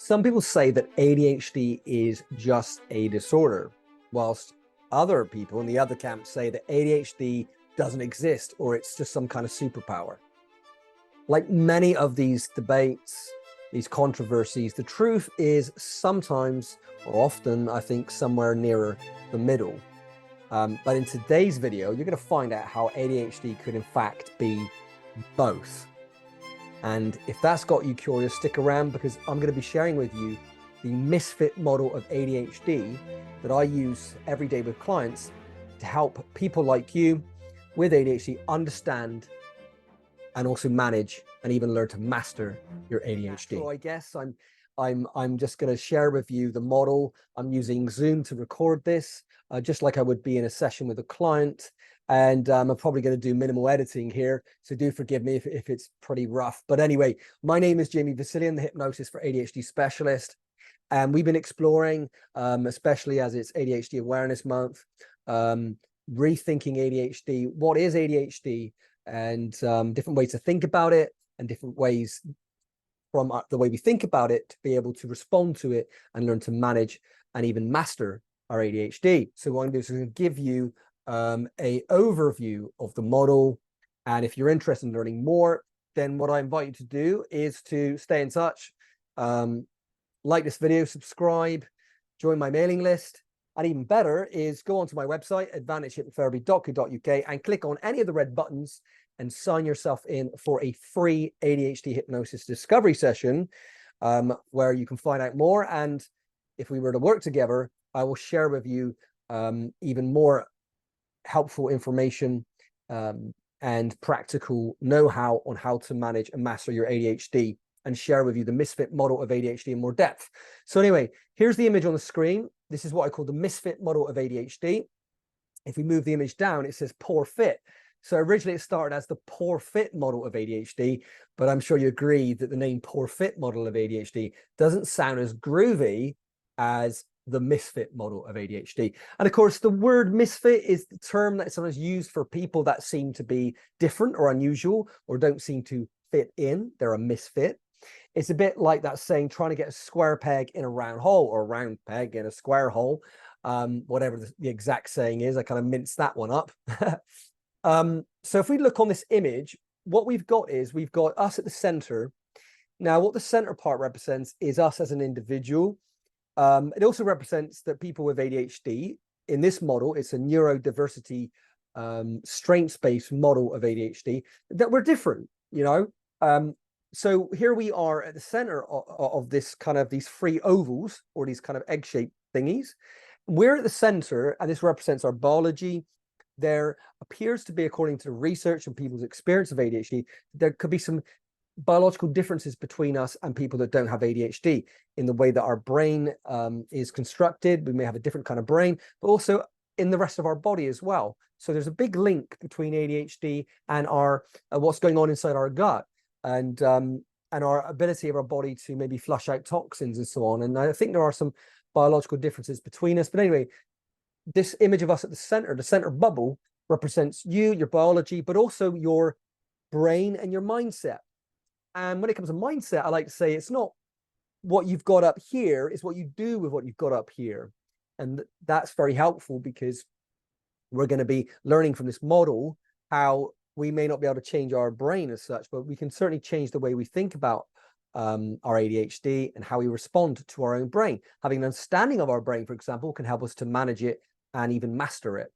Some people say that ADHD is just a disorder, whilst other people in the other camp say that ADHD doesn't exist or it's just some kind of superpower. Like many of these debates, these controversies, the truth is sometimes or often, I think, somewhere nearer the middle. But in today's video, you're going to find out how ADHD could in fact be both. And if that's got you curious, stick around because I'm going to be sharing with you the MisFIT model of ADHD that I use every day with clients to help people like you with ADHD understand and also manage and even learn to master your ADHD. So I guess I'm just going to share with you the model. I'm using Zoom to record this, just like I would be in a session with a client. And I'm probably going to do minimal editing here, so do forgive me if it's pretty rough. But anyway, my name is Jamie Vasilian, the Hypnosis for ADHD specialist. And we've been exploring, especially as it's ADHD Awareness Month, rethinking ADHD. What is ADHD? And different ways to think about it and different ways from the way we think about it to be able to respond to it and learn to manage and even master our ADHD. So what I'm going to do is I'm going to give you a overview of the model. And if you're interested in learning more, then what I invite you to do is to stay in touch, like this video, subscribe, join my mailing list. And even better is go onto my website, advantagehypnotherapy.co.uk, and click on any of the red buttons and sign yourself in for a free ADHD hypnosis discovery session, where you can find out more. And if we were to work together, I will share with you even more helpful information and practical know-how on how to manage and master your ADHD, and share with you the MisFIT model of ADHD in more depth. So anyway, here's the image on the screen. This is what I call the MisFIT model of ADHD. If we move the image down, it says poor fit. So originally it started as the poor fit model of ADHD, but I'm sure you agree that the name poor fit model of ADHD doesn't sound as groovy as the MisFIT model of ADHD. And of course, the word misfit is the term that is sometimes used for people that seem to be different or unusual or don't seem to fit in. They're a misfit. It's a bit like that saying, trying to get a square peg in a round hole, or a round peg in a square hole. Whatever the exact saying is, I kind of minced that one up. So if we look on this image, what we've got is we've got us at the center. Now, what the center part represents is us as an individual. It also represents that people with ADHD, in this model, it's a neurodiversity, strengths-based model of ADHD, that we're different, you know. So here we are at the center of this kind of these three ovals, or these kind of egg-shaped thingies. We're at the center, and this represents our biology. There appears to be, according to the research and people's experience of ADHD, there could be some biological differences between us and people that don't have ADHD in the way that our brain is constructed. We may have a different kind of brain, but also in the rest of our body as well. So there's a big link between ADHD and our what's going on inside our gut, and our ability of our body to maybe flush out toxins and so on. And I think there are some biological differences between us. But anyway, this image of us at the center bubble, represents you, your biology, but also your brain and your mindset. And when it comes to mindset, I like to say it's not what you've got up here, it's what you do with what you've got up here. And that's very helpful because we're going to be learning from this model how we may not be able to change our brain as such, but we can certainly change the way we think about our ADHD and how we respond to our own brain. Having an understanding of our brain, for example, can help us to manage it and even master it.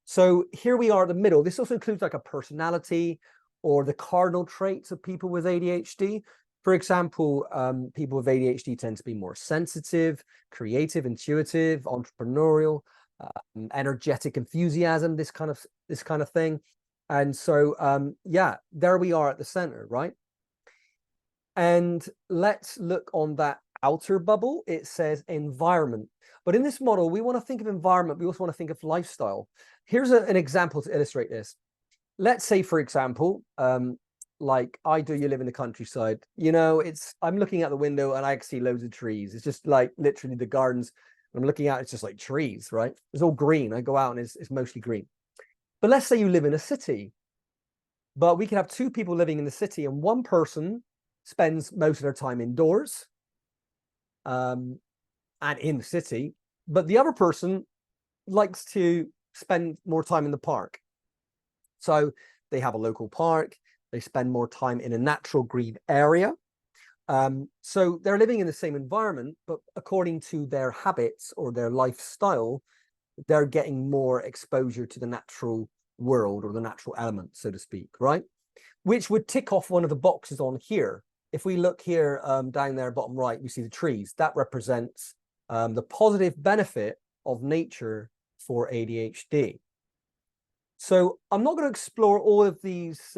So here we are at the middle. This also includes like a personality or the cardinal traits of people with ADHD. For example, people with ADHD tend to be more sensitive, creative, intuitive, entrepreneurial, energetic enthusiasm, this kind of thing. And so, yeah, there we are at the center, right? And let's look on that outer bubble. It says environment. But in this model, we want to think of environment. We also want to think of lifestyle. Here's an example to illustrate this. Let's say, for example, like I do, you live in the countryside. You know, I'm looking out the window and I can see loads of trees. It's just like literally the gardens I'm looking out, it's just like trees, right? It's all green. I go out and it's mostly green. But let's say you live in a city, but we can have two people living in the city and one person spends most of their time indoors and in the city, but the other person likes to spend more time in the park. So they have a local park, they spend more time in a natural green area. So they're living in the same environment, but according to their habits or their lifestyle, they're getting more exposure to the natural world or the natural element, so to speak, right? Which would tick off one of the boxes on here. If we look here down there, bottom right, we see the trees. That represents the positive benefit of nature for ADHD. So I'm not going to explore all of these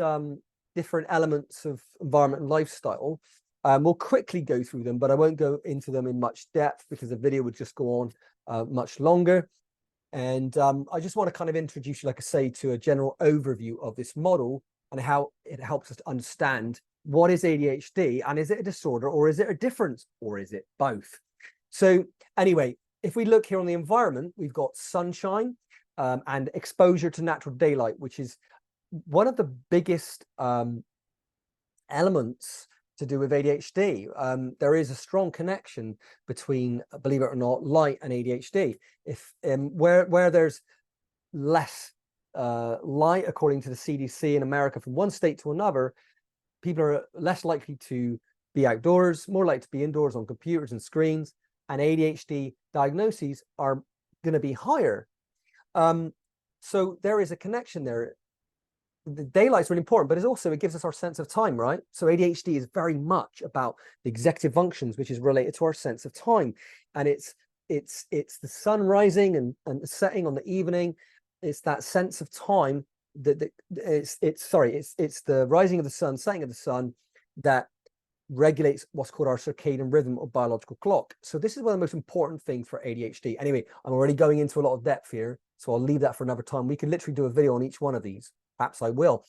different elements of environment and lifestyle. We'll quickly go through them, but I won't go into them in much depth because the video would just go on much longer. And I just want to kind of introduce you, like I say, to a general overview of this model and how it helps us to understand what is ADHD, and is it a disorder, or is it a difference, or is it both? So anyway, if we look here on the environment, we've got sunshine and exposure to natural daylight, which is one of the biggest elements to do with ADHD. There is a strong connection between, believe it or not, light and ADHD. If where there's less light, according to the CDC in America, from one state to another, people are less likely to be outdoors, more likely to be indoors on computers and screens, and ADHD diagnoses are going to be higher. So there is a connection there. The daylight's really important, but it gives us our sense of time, right? So ADHD is very much about the executive functions, which is related to our sense of time. And it's the sun rising and setting on the evening. It's that sense of time it's the rising of the sun, setting of the sun that regulates what's called our circadian rhythm or biological clock. So this is one of the most important things for ADHD. Anyway, I'm already going into a lot of depth here, so I'll leave that for another time. We can literally do a video on each one of these. Perhaps I will.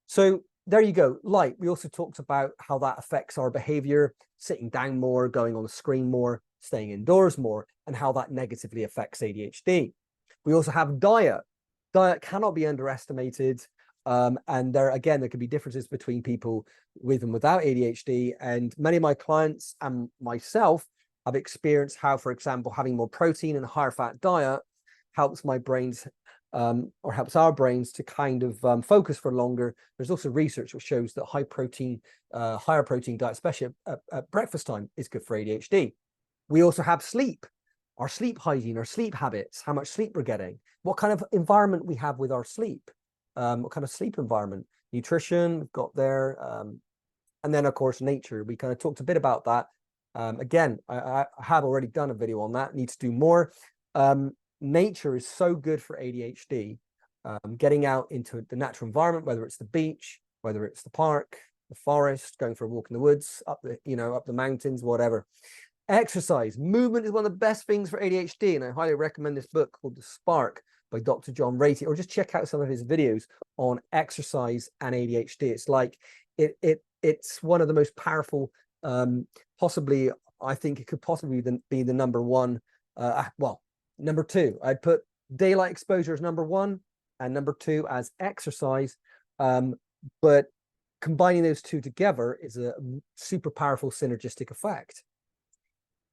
So there you go. Light. We also talked about how that affects our behavior, sitting down more, going on the screen more, staying indoors more, and how that negatively affects ADHD. We also have diet. Diet cannot be underestimated. And there can be differences between people with and without ADHD. And many of my clients and myself have experienced how, for example, having more protein and a higher fat diet helps my brains or helps our brains to kind of focus for longer. There's also research which shows that higher protein diet, especially at breakfast time, is good for ADHD. We also have sleep, our sleep hygiene, our sleep habits, how much sleep we're getting, what kind of environment we have with our sleep, what kind of sleep environment, nutrition we've got there, and then of course nature. We kind of talked a bit about that. Again, I have already done a video on that, need to do more. Nature is so good for ADHD. Getting out into the natural environment, whether it's the beach, whether it's the park, the forest, going for a walk in the woods, up the mountains, whatever. Exercise, movement is one of the best things for ADHD, and I highly recommend this book called The Spark by Dr. John Ratey, or just check out some of his videos on exercise and ADHD. It's like it's one of the most powerful, possibly, I think it could possibly be the number one, number two. I'd put daylight exposure as number one and number two as exercise. But combining those two together is a super powerful synergistic effect.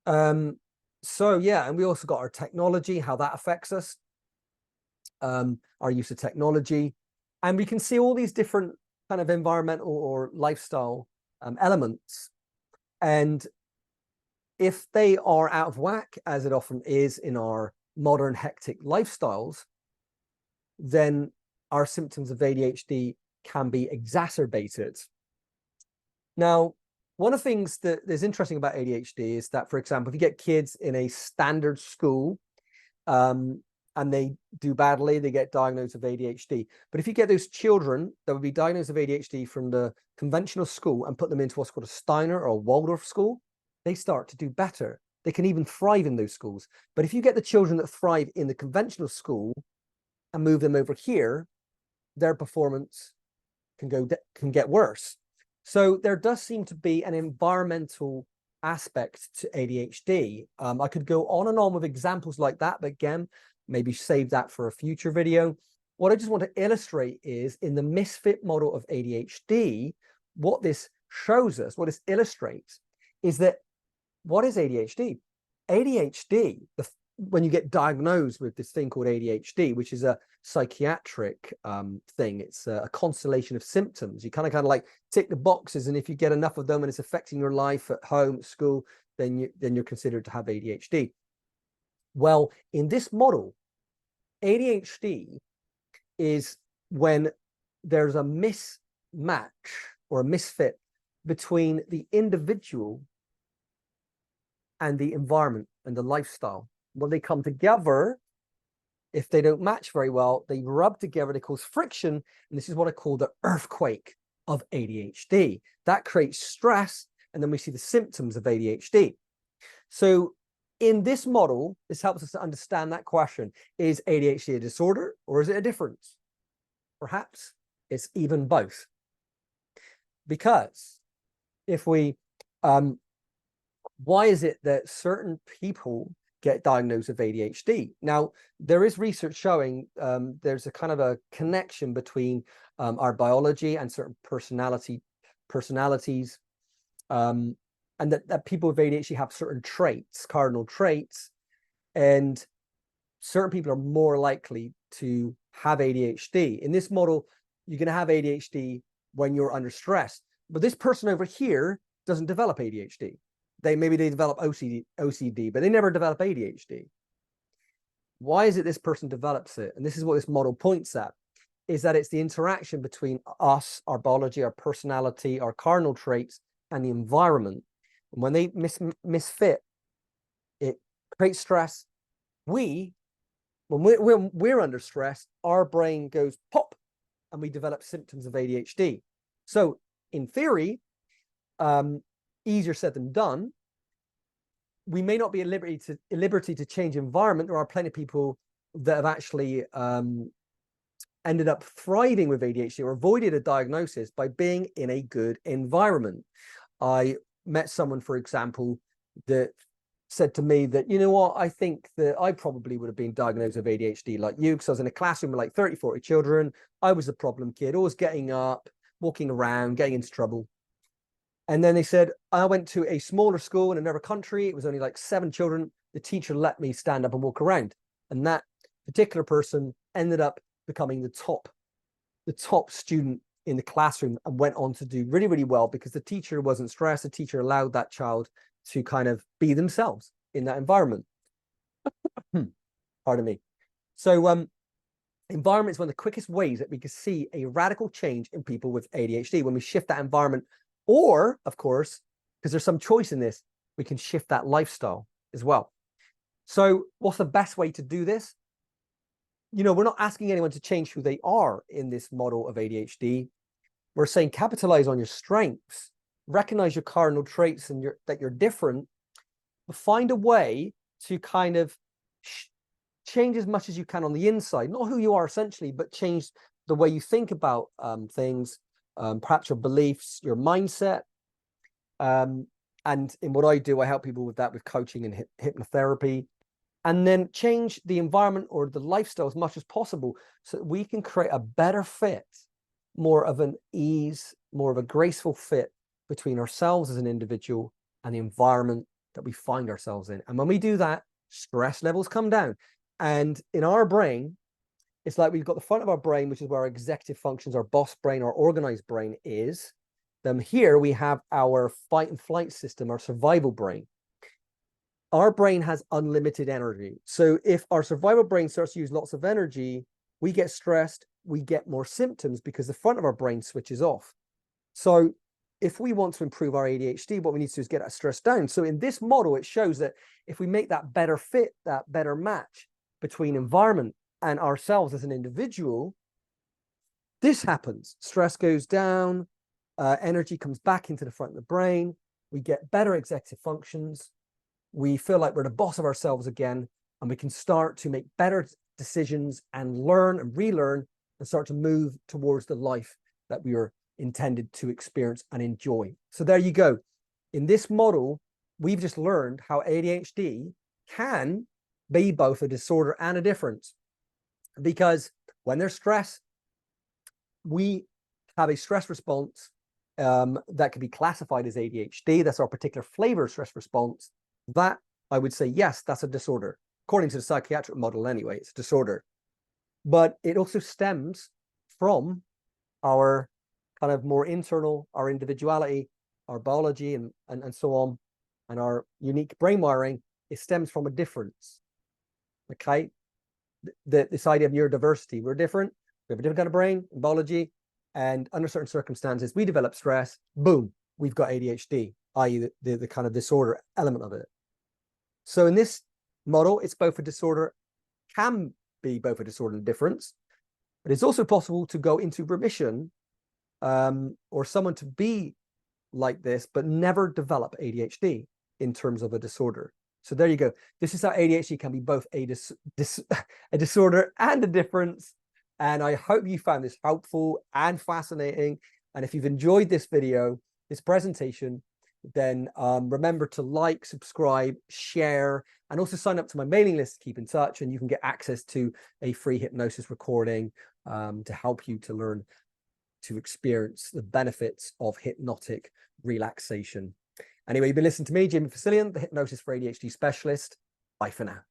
So yeah, and we also got our technology, how that affects us, our use of technology. And we can see all these different kind of environmental or lifestyle elements. And if they are out of whack, as it often is in our modern hectic lifestyles, then our symptoms of ADHD can be exacerbated. Now, one of the things that is interesting about ADHD is that, for example, if you get kids in a standard school and they do badly, they get diagnosed with ADHD. But if you get those children that would be diagnosed with ADHD from the conventional school and put them into what's called a Steiner or a Waldorf school, they start to do better. They can even thrive in those schools. But if you get the children that thrive in the conventional school and move them over here, their performance can get worse. So there does seem to be an environmental aspect to ADHD. I could go on and on with examples like that, but again, maybe save that for a future video. What I just want to illustrate is in the MisFIT model of ADHD, what this shows us, what this illustrates, is that what is ADHD? ADHD, when you get diagnosed with this thing called ADHD, which is a psychiatric thing, it's a constellation of symptoms. You kind of like tick the boxes, and if you get enough of them and it's affecting your life at home, at school, then you're considered to have ADHD. Well, in this model, ADHD is when there's a mismatch or a misfit between the individual and the environment and the lifestyle. When they come together, if they don't match very well, they rub together, they cause friction, and this is what I call the earthquake of ADHD. That creates stress, and then we see the symptoms of ADHD. So in this model, this helps us to understand that question. Is ADHD a disorder or is it a difference? Perhaps it's even both. Because if we, why is it that certain people get diagnosed with ADHD? Now, there is research showing there's a kind of a connection between our biology and certain personalities, and that people with ADHD have certain traits, cardinal traits, and certain people are more likely to have ADHD. In this model, you're going to have ADHD when you're under stress, but this person over here doesn't develop ADHD. Maybe they develop OCD, but they never develop ADHD. Why is it this person develops it? And this is what this model points at, is that it's the interaction between us, our biology, our personality, our cardinal traits, and the environment. And when they misfit, it creates stress. When we're under stress, our brain goes pop, and we develop symptoms of ADHD. So in theory, easier said than done. We may not be at liberty to change environment. There are plenty of people that have actually ended up thriving with ADHD or avoided a diagnosis by being in a good environment. I met someone, for example, that said to me that, you know what, I think that I probably would have been diagnosed with ADHD like you, because I was in a classroom with like 30, 40 children. I was a problem kid, always getting up, walking around, getting into trouble. And then they said, I went to a smaller school in another country. It was only like 7 children. The teacher let me stand up and walk around. And that particular person ended up becoming the top student in the classroom and went on to do really, really well because the teacher wasn't stressed. The teacher allowed that child to kind of be themselves in that environment. Pardon me. So environment is one of the quickest ways that we can see a radical change in people with ADHD when we shift that environment. Or, of course, because there's some choice in this, we can shift that lifestyle as well. So what's the best way to do this? You know, we're not asking anyone to change who they are in this model of ADHD. We're saying capitalize on your strengths, recognize your cardinal traits and that you're different, but find a way to kind of change as much as you can on the inside, not who you are essentially, but change the way you think about things, perhaps your beliefs, your mindset. And in what I do, I help people with that with coaching and hypnotherapy. And then change the environment or the lifestyle as much as possible so that we can create a better fit, more of an ease, more of a graceful fit between ourselves as an individual and the environment that we find ourselves in. And when we do that, stress levels come down. And in our brain, it's like we've got the front of our brain, which is where our executive functions, our boss brain, our organized brain is. Then here we have our fight and flight system, our survival brain. Our brain has unlimited energy. So if our survival brain starts to use lots of energy, we get stressed, we get more symptoms because the front of our brain switches off. So if we want to improve our ADHD, what we need to do is get that stress down. So in this model, it shows that if we make that better fit, that better match between environment and ourselves as an individual, this happens. Stress goes down, energy comes back into the front of the brain, we get better executive functions, we feel like we're the boss of ourselves again, and we can start to make better decisions and learn and relearn and start to move towards the life that we were intended to experience and enjoy. So there you go. In this model, we've just learned how ADHD can be both a disorder and a difference. Because when there's stress, we have a stress response, that could be classified as ADHD, that's our particular flavor of stress response, that I would say, yes, that's a disorder. According to the psychiatric model anyway, it's a disorder. But it also stems from our kind of more internal, our individuality, our biology, and so on, and our unique brain wiring. It stems from a difference. Okay, this idea of neurodiversity, we're different, we have a different kind of brain and biology, and under certain circumstances we develop stress, boom, we've got ADHD, i.e. the kind of disorder element of it. So in this model, it's both a disorder, can be both a disorder and difference, but it's also possible to go into remission, or someone to be like this but never develop ADHD in terms of a disorder. So there you go. This is how ADHD can be both a disorder and a difference. And I hope you found this helpful and fascinating. And if you've enjoyed this video, this presentation, then remember to like, subscribe, share, and also sign up to my mailing list to keep in touch. And you can get access to a free hypnosis recording to help you to learn to experience the benefits of hypnotic relaxation. Anyway, you've been listening to me, Jamie Facilian, the Hypnosis for ADHD specialist. Bye for now.